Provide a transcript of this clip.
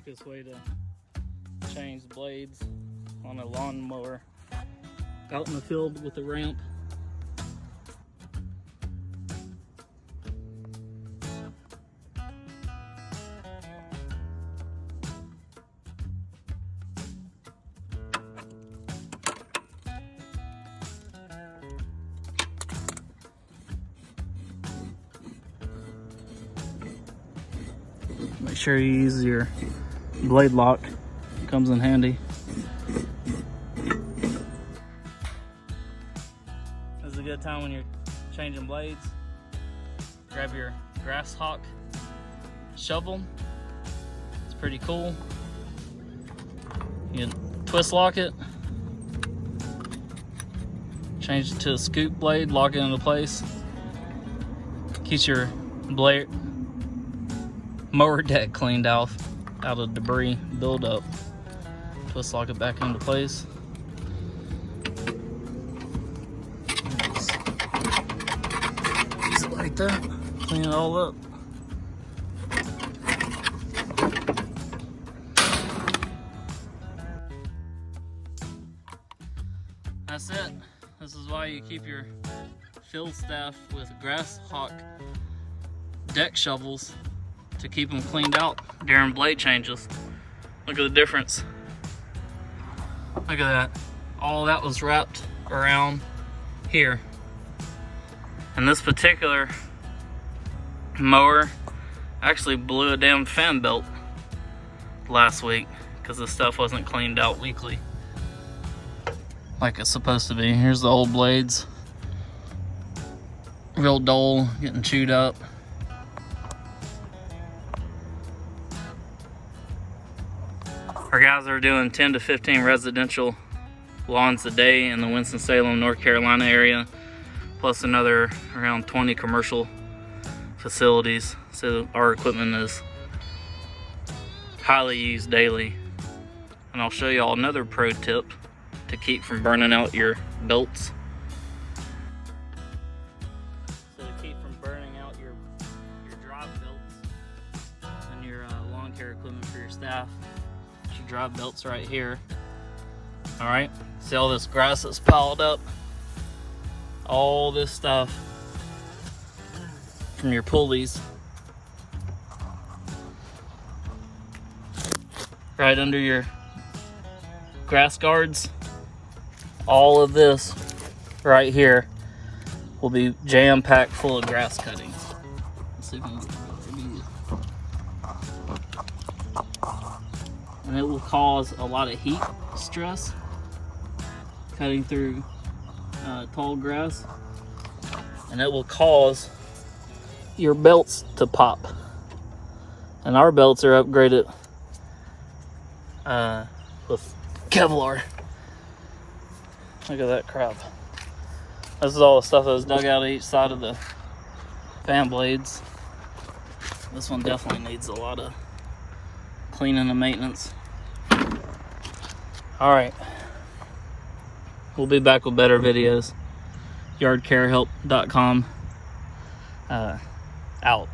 quickest way to change blades on a lawnmower out in the field with a ramp. Make sure you use your blade lock, comes in handy. This is a good time when you're changing blades. Grab your grass hawk shovel. It's pretty cool. You can twist lock it, change it to a scoop blade, lock it into place. Keeps your blade mower deck cleaned out of debris buildup. Twist lock it back into place. Use it like that. Clean it all up. That's it. This is why you keep your field staff with grass hawk deck shovels, to keep them cleaned out during blade changes. Look at the difference. Look at that. All that was wrapped around here. And this particular mower actually blew a damn fan belt last week because the stuff wasn't cleaned out weekly like it's supposed to be. Here's the old blades. Real dull, getting chewed up. Our guys are doing 10 to 15 residential lawns a day in the Winston-Salem, North Carolina area, plus another around 20 commercial facilities. So our equipment is highly used daily. And I'll show y'all another pro tip to keep from burning out your belts. So to keep from burning out your drive belts and your lawn care equipment for your staff, drive belts right here. All right, see all this grass that's piled up, all this stuff from your pulleys right under your grass guards. All of this right here will be jam-packed full of grass cuttings. Let's see if we can and it will cause a lot of heat stress cutting through tall grass, and it will cause your belts to pop. And our belts are upgraded with Kevlar. Look at that crap. This is all the stuff that was dug out of each side of the fan blades. This one definitely needs a lot of cleaning and maintenance. All right, we'll be back with better videos. Yardcarehelp.com out.